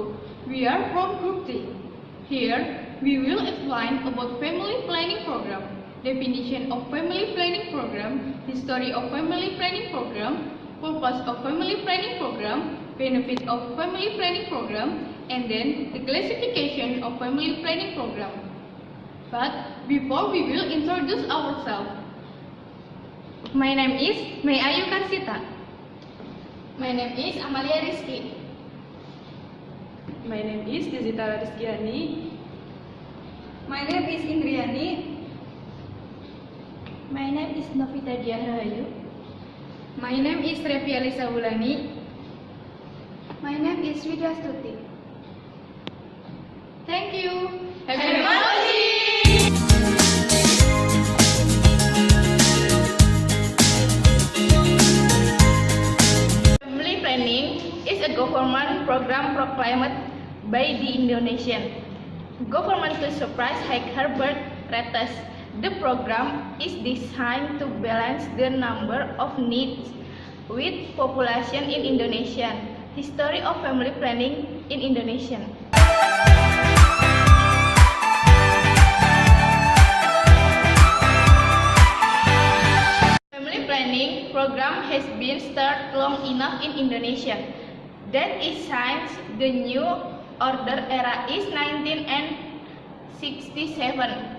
school. We are from Group 3. Here, we will explain about family planning program, definition of family planning program, history of family planning program, purpose of family planning program, benefit of family planning program, and then the classification of family planning program. But before we will introduce ourselves. My name is Mei Ayu Karsita. My name is Amalia Rizky. My name is Dizita Rizkyani. My name is Indriani. My name is Novita Diah Rahayu. My name is Revi Alisa Wulani. My name is Widya Stuti. Thank you. Happy Monday! Family planning is a government program proclaimed by the Indonesian government to suppress higher birth rates. The program is designed to balance the number of needs with population in Indonesia. History of family planning in Indonesia. Family planning program has been started long enough in Indonesia. That is since the new order era is 1967.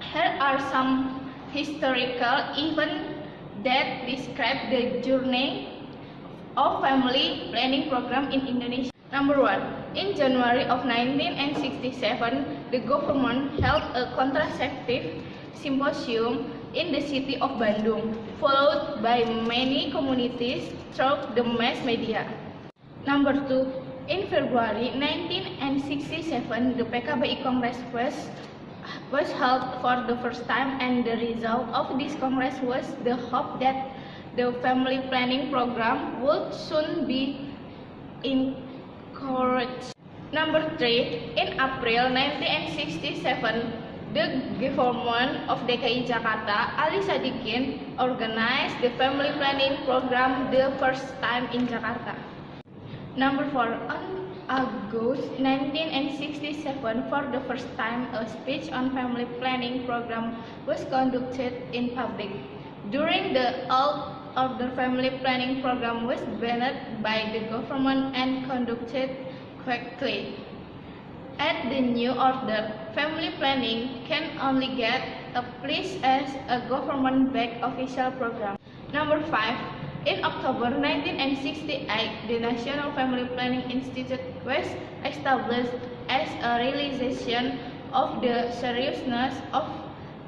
Here are some historical events that describe the journey of family planning program in Indonesia. Number 1. In January of 1967, the government held a contraceptive symposium in the city of Bandung, followed by many communities through the mass media. Number 2. In February 1967, the PKBI Congress was held for the first time, and the result of this Congress was the hope that the family planning program would soon be encouraged. Number 3. In April 1967, the government of DII Jakarta, Ali Sadikin, organized the family planning program the first time in Jakarta. Number 4. On August 1967, for the first time, a speech on family planning program was conducted in public. During the old order, family planning program was banned by the government and conducted quickly. At the new order, family planning can only get a place as a government-backed official program. Number 5. In October 1968, the National Family Planning Institute was established as a realization of the seriousness of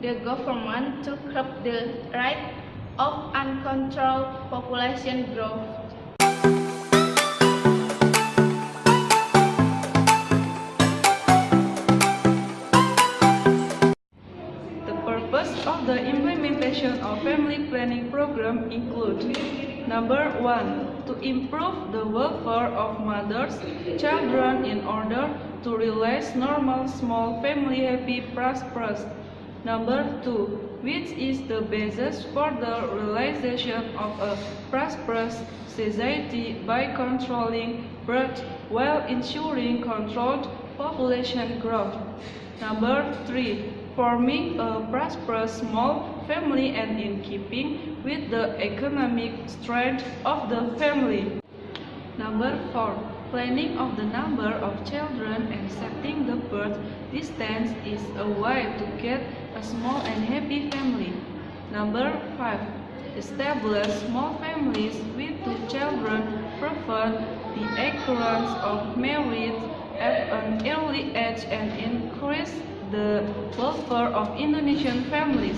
the government to curb the rate of uncontrolled population growth. The purpose of the implementation of family planning program include: Number 1. To improve the welfare of mothers, children in order to realize normal small family happy prosperous. Number 2. Which is the basis for the realization of a prosperous society by controlling birth while ensuring controlled population growth. Number 3. Forming a prosperous small family and in keeping with the economic strength of the family. Number 4. Planning of the number of children and setting the birth distance is a way to get a small and happy family. Number 5. Establish small families with 2 children, prevent the occurrence of marriage at an early age, and increase the welfare of Indonesian families.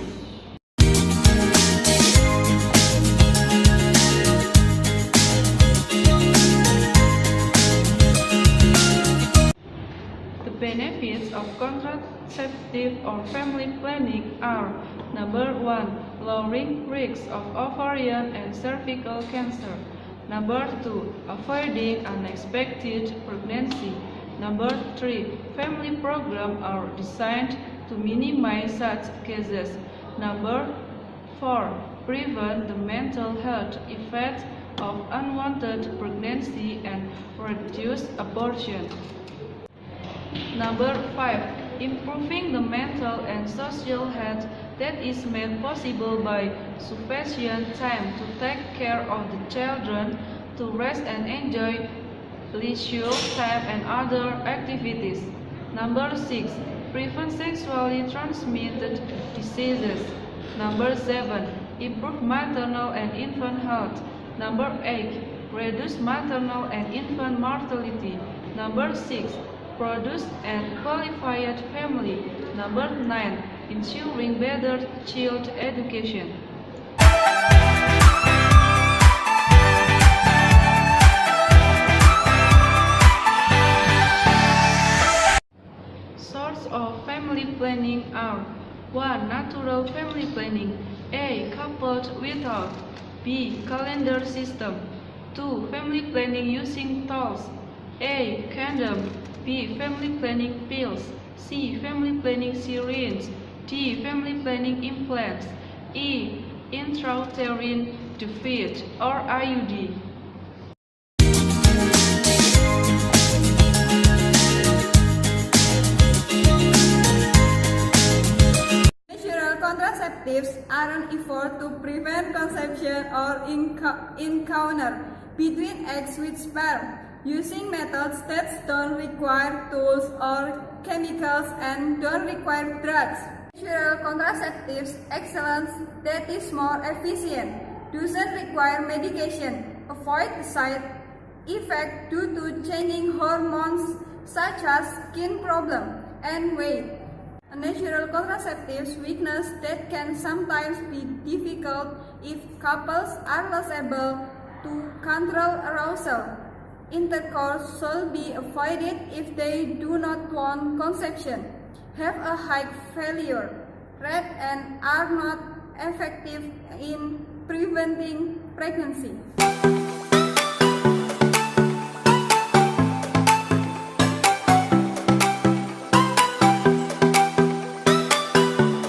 The benefits of contraceptive or family planning are: Number 1. Lowering risks of ovarian and cervical cancer. Number 2. Avoiding unexpected pregnancy. Number 3. Family programs are designed to minimize such cases. Number 4. Prevent the mental health effects of unwanted pregnancy and reduce abortion. Number 5. Improving the mental and social health that is made possible by sufficient time to take care of the children, to rest and enjoy leisure time and other activities. Number 6. Prevent sexually transmitted diseases. Number 7. Improve maternal and infant health. Number 8. Reduce maternal and infant mortality. Number 6. Produce and qualified family. Number 9. Ensuring better child education. Sources of family planning are 1. Natural family planning. A. Coupled without. B. Calendar system. 2. Family planning using tools. A. Condom. B. Family planning pills. C. Family planning syringe. D. Family planning implants. E. Intrauterine device or IUD. Natural contraceptives are an effort to prevent conception or encounter between eggs with sperm, using methods that don't require tools or chemicals and don't require drugs. Natural contraceptives excellence that is more efficient, doesn't require medication, avoid the side effect due to changing hormones such as skin problem and weight. A natural contraceptives weakness that can sometimes be difficult if couples are less able to control arousal. Intercourse should be avoided if they do not want conception, have a high failure rate, and are not effective in preventing pregnancy.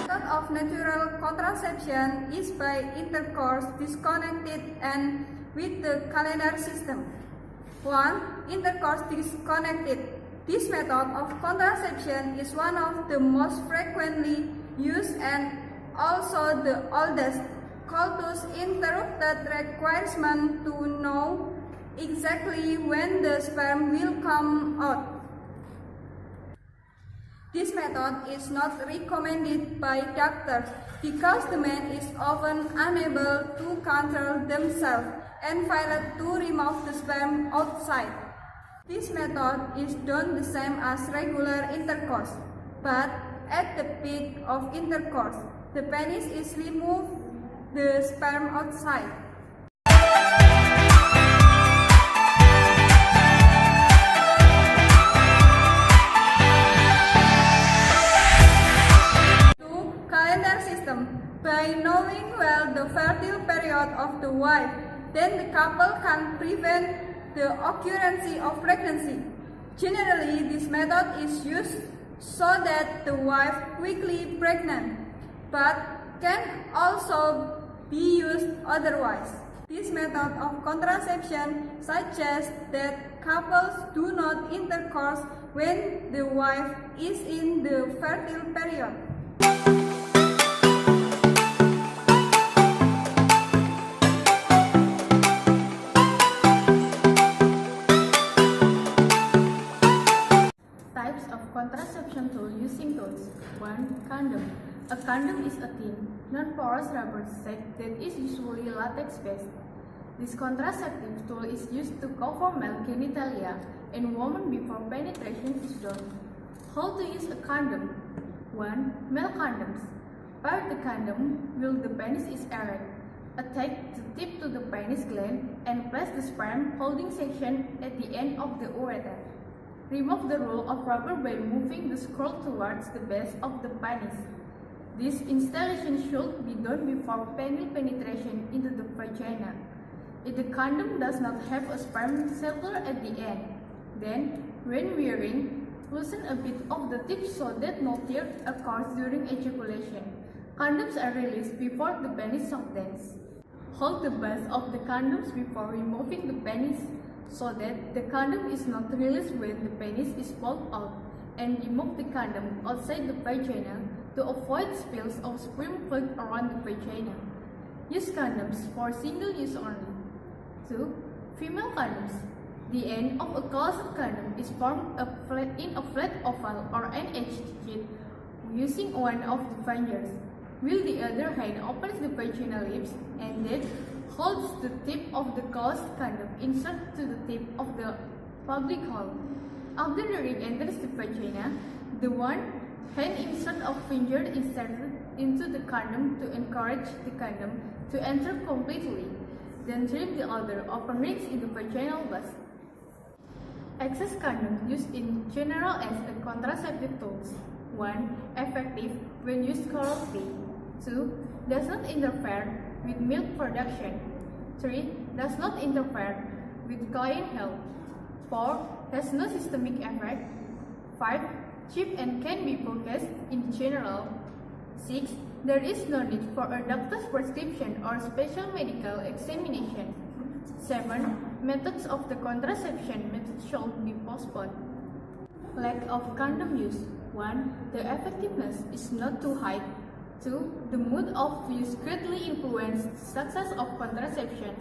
Method of natural contraception is by intercourse disconnected and with the calendar system. 1. Intercourse disconnected. This method of contraception is one of the most frequently used and also the oldest. Cultus interrupted requirement to know exactly when the sperm will come out. This method is not recommended by doctors because the man is often unable to control themselves and fail to remove the sperm outside. This method is done the same as regular intercourse, but at the peak of intercourse, the penis is removed, the sperm outside. Calendar system. By knowing well the fertile period of the wife, then the couple can prevent the occurrence of pregnancy. Generally, this method is used so that the wife quickly pregnant, but can also be used otherwise. This method of contraception suggests that couples do not intercourse when the wife is in the fertile period. Contraception tool using tools. 1. Condom. A condom is a thin, non-porous rubber sac that is usually latex-based. This contraceptive tool is used to cover male genitalia in women before penetration is done. How to use a condom? 1. Male condoms. Pair the condom while the penis is erect. Attach the tip to the penis gland and place the sperm holding section at the end of the ureter. Remove the roll of rubber by moving the scroll towards the base of the penis. This installation should be done before penile penetration into the vagina. If the condom does not have a sperm cellular at the end, then when wearing, loosen a bit of the tip so that no tear occurs during ejaculation. Condoms are released before the penis softens. Hold the base of the condoms before removing the penis so that the condom is not released when the penis is pulled out, and remove the condom outside the vagina to avoid spills of sperm fluid around the vagina. Use condoms for single use only. 2. Female condoms. The end of a closed condom is formed in a flat oval or an edged sheet using one of the fingers, while the other hand opens the vaginal lips and then holds the tip of the closed condom inserted to the tip of the public hole. After the ring enters the vagina, the one hand insert a finger inserted into the condom to encourage the condom to enter completely, then trim the other openings in the vaginal bus. Excess condom used in general as a contraceptive tool. 1. Effective when used correctly. 2. Does not interfere with milk production. 3. Does not interfere with client health. 4. Has no systemic effect. 5. Cheap and can be purchased in general. 6. There is no need for a doctor's prescription or special medical examination. 7. Methods of the contraception method should be postponed. Lack of condom use. 1. The effectiveness is not too high. 2. The mood of use greatly influences the success of contraception.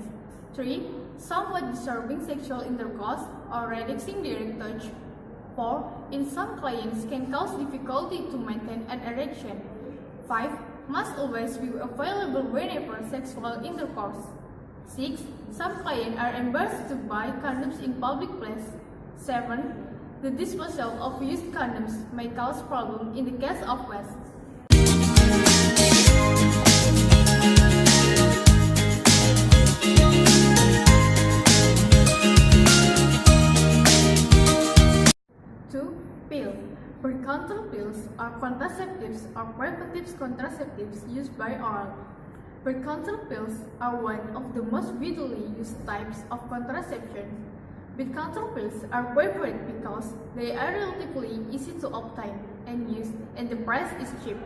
3. Somewhat disturbing sexual intercourse or reducing direct touch. 4. In some clients can cause difficulty to maintain an erection. 5. Must always be available whenever sexual intercourse. 6. Some clients are embarrassed to buy condoms in public place. 7. The disposal of used condoms may cause problems in the case of waste. Pill. Birth control pills are contraceptives or preventive contraceptives used by oral. Birth control pills are one of the most widely used types of contraception. Birth control pills are preferred because they are relatively easy to obtain and use, and the price is cheap.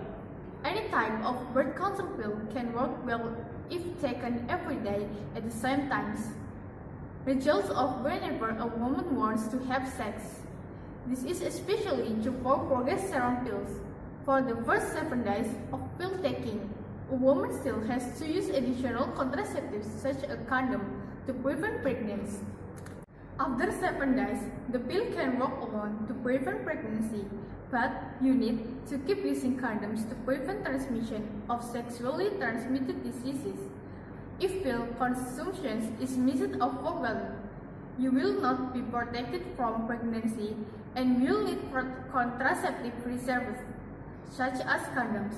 Any type of birth control pill can work well if taken every day at the same times. Results of whenever a woman wants to have sex. This is especially true for progesterone pills. For the first 7 days of pill taking, a woman still has to use additional contraceptives such as a condom to prevent pregnancy. After 7 days, the pill can work alone to prevent pregnancy, but you need to keep using condoms to prevent transmission of sexually transmitted diseases. If pill consumption is missed or forgotten, you will not be protected from pregnancy and will need contraceptive reserves, such as condoms,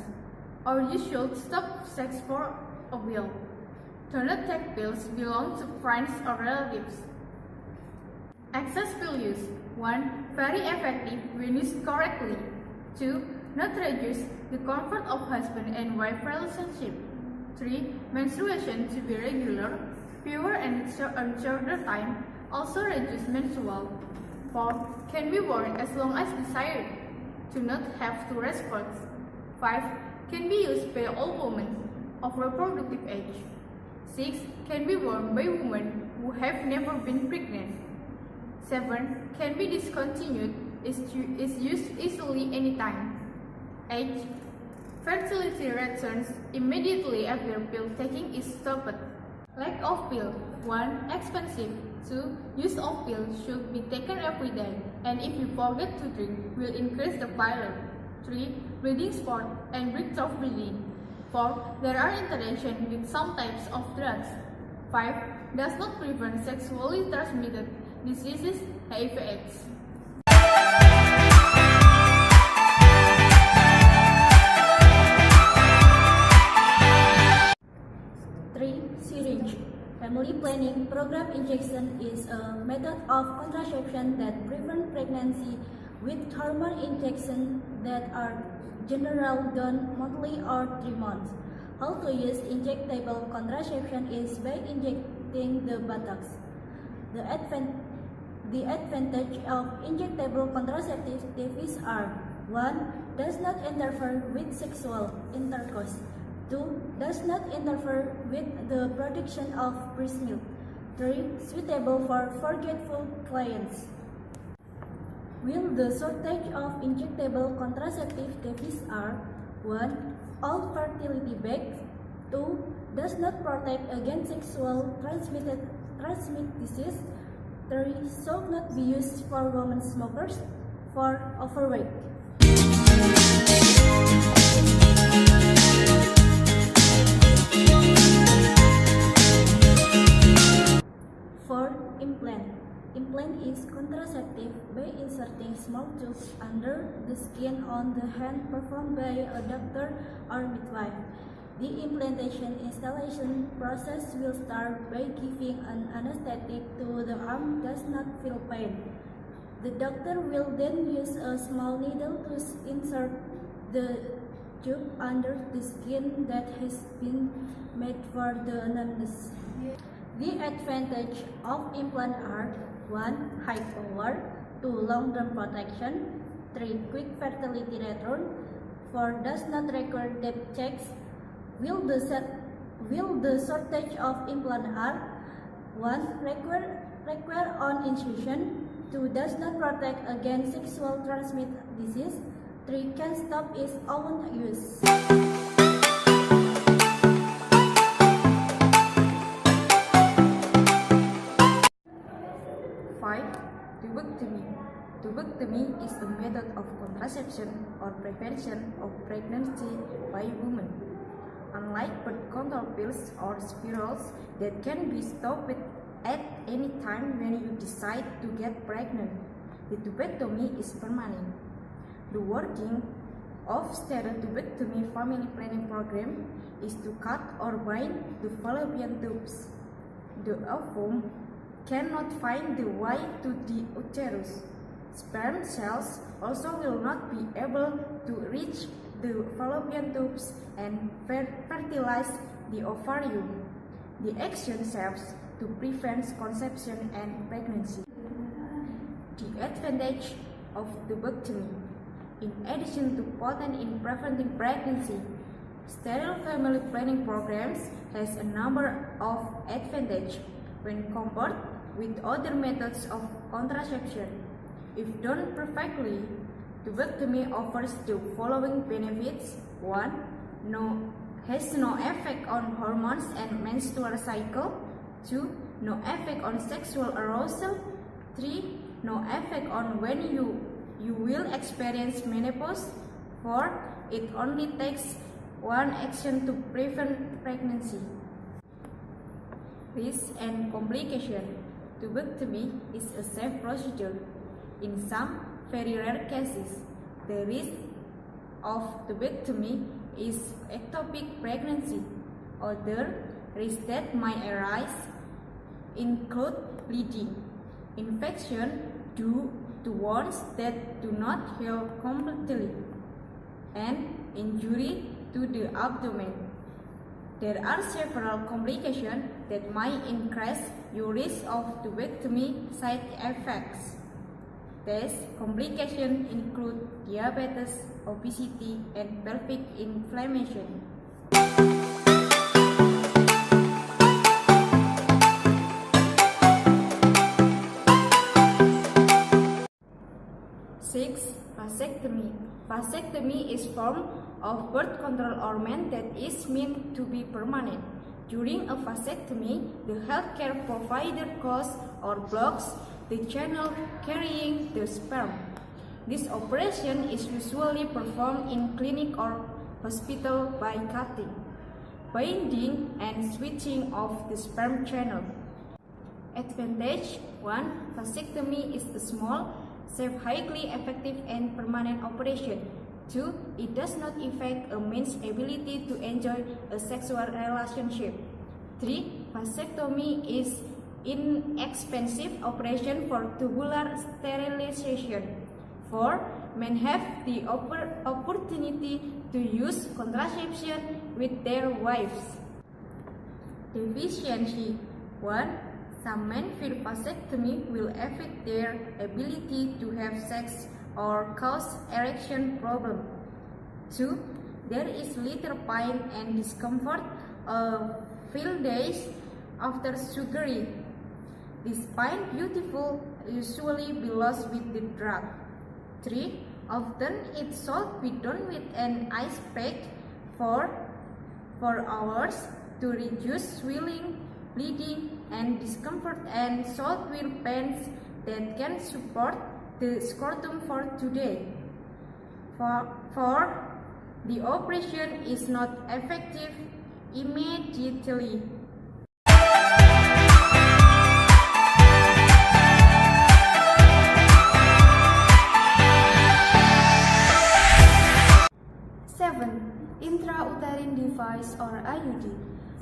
or you should stop sex for a while. Do not take pills belong to friends or relatives. Excess pill use. 1. Very effective when used correctly. 2. Not reduce the comfort of husband and wife relationship. 3. Menstruation to be regular, fewer and shorter time, also reduce menstrual. 4. Can be worn as long as desired. Do not have to rest first. 5. Can be used by all women of reproductive age. 6. Can be worn by women who have never been pregnant. 7. Can be discontinued, is used easily anytime. 8. Fertility returns immediately after pill taking is stopped. Lack of pill. 1. Expensive. 2. Use of pill should be taken every day, and if you forget to drink, will increase the viral. 3. Bleeding spot and breakthrough bleeding. 4. There are interactions with some types of drugs. 5. Does not prevent sexually transmitted diseases, HIV/AIDS. 3. Syringe. Family planning program injection is a method of contraception that prevents pregnancy with hormone injections that are generally done monthly or 3 months. How to use injectable contraception is by injecting the buttocks. The advantage of injectable contraceptives are: 1. Does not interfere with sexual intercourse. 2. Does not interfere with the production of breast milk. 3. Suitable for forgetful clients. Will the shortage of injectable contraceptive devices are 1. All fertility bags. 2. Does not protect against sexual transmitted disease. 3. Should not be used for women smokers. 4. Overweight. Implant. Implant is contraceptive by inserting small tubes under the skin on the hand performed by a doctor or midwife. The implantation installation process will start by giving an anesthetic to the arm does not feel pain. The doctor will then use a small needle to insert the tube under the skin that has been made for the numbness. The advantage of implant are 1. High power. 2. Long-term protection. 3. Quick fertility return. 4. Does not require depth checks. Will the shortage of implant are 1. Require on incision. 2. Does not protect against sexual transmitted disease. 3. Can stop its own use. 5. Tubectomy. Tubectomy is a method of contraception or prevention of pregnancy by women. Unlike birth control pills or spirals that can be stopped at any time when you decide to get pregnant, the tubectomy is permanent. The working of stereotubectomy family planning program is to cut or bind the fallopian tubes. The ovum cannot find the way to the uterus. Sperm cells also will not be able to reach the fallopian tubes and fertilize the ovarium. The action serves to prevent conception and pregnancy. The advantage of tubectomy. In addition to potent in preventing pregnancy, sterile family planning programs has a number of advantages when compared with other methods of contraception. If done perfectly, tubectomy offers the following benefits. 1. Has no effect on hormones and menstrual cycle. 2. No effect on sexual arousal. 3. No effect on when you will experience menopause. 4. It only takes one action to prevent pregnancy. Risk and complication. Tubectomy is a safe procedure. In some very rare cases, the risk of tubectomy is ectopic pregnancy. Other risks that might arise include bleeding, infection due to wounds that do not heal completely, and injury to the abdomen. There are several complications that might increase your risk of tubectomy side effects. These complications include diabetes, obesity, and pelvic inflammation. 6. Vasectomy. Vasectomy is a form of birth control ornament that is meant to be permanent. During a vasectomy, the healthcare provider closes or blocks the channel carrying the sperm. This operation is usually performed in clinic or hospital by cutting, binding, and switching off the sperm channel. Advantage 1. Vasectomy is a small, safe, highly effective, and permanent operation. 2. It does not affect a man's ability to enjoy a sexual relationship. 3. Vasectomy is inexpensive operation for tubular sterilization. 4. Men have the opportunity to use contraception with their wives. Deficiency 1. Some men feel vasectomy will affect their ability to have sex or cause erection problem. 2. there is little pain and discomfort a few days after surgery. This pain usually be lost with the drug. 3. Often it should be done with an ice pack for 4 hours to reduce swelling, bleeding, and discomfort and severe pains that can support the scrotum for 2 days. 4. The operation is not effective immediately. Intrauterine device or IUD.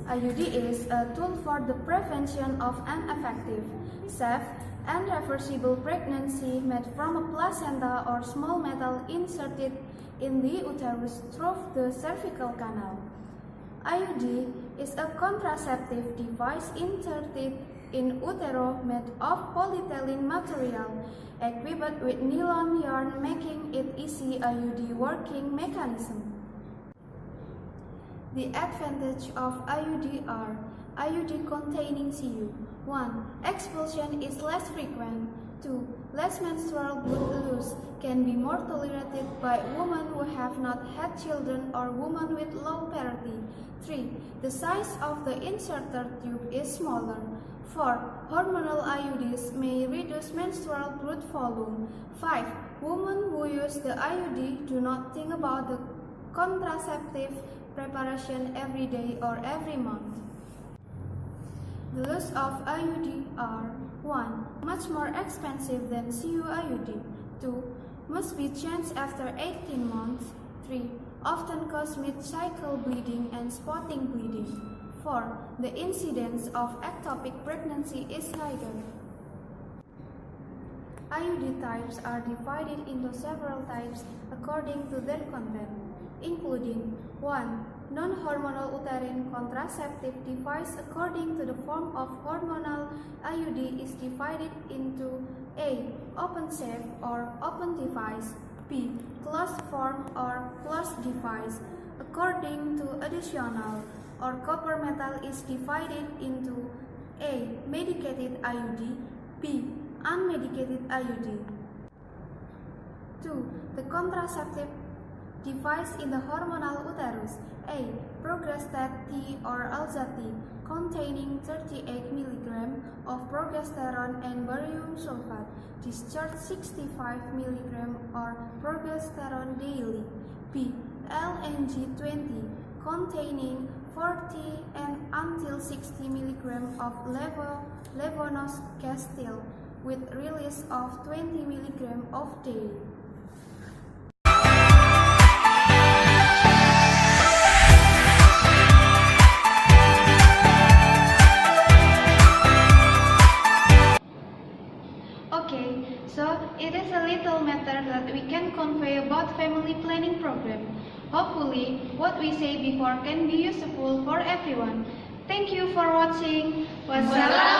IUD is a tool for the prevention of ineffective, safe, and reversible pregnancy made from a placenta or small metal inserted in the uterus through the cervical canal. IUD is a contraceptive device inserted in utero made of polyethylene material equipped with nylon yarn, making it easy IUD working mechanism. The advantage of IUD are: IUD containing CU. 1. Expulsion is less frequent. 2. Less menstrual blood loss can be more tolerated by women who have not had children or women with low parity. 3. The size of the inserted tube is smaller. 4. Hormonal IUDs may reduce menstrual blood volume. 5. Women who use the IUD do not think about the contraceptive preparation every day or every month. The loss of IUD are: 1. Much more expensive than CU IUD. 2. Must be changed after 18 months. 3. Often cause mid-cycle bleeding and spotting bleeding. 4. The incidence of ectopic pregnancy is higher. IUD types are divided into several types according to their content, including 1. Non-hormonal uterine contraceptive device. According to the form of hormonal IUD is divided into A. Open shape or open device, B. Closed form or closed device. According to additional or copper metal is divided into A. Medicated IUD, B. Unmedicated IUD. 2. The contraceptive device in the hormonal uterus. A. Progestat T or Alza-T, containing 38 mg of progesterone and barium sulfate. Discharge 65 mg or progesterone daily. B. LNG-20, containing 40 and until 60 mg of levonorgestrel with release of 20 mg of daily. Okay, so it is a little matter that we can convey about family planning program. Hopefully, what we say before can be useful for everyone. Thank you for watching. Wassalam.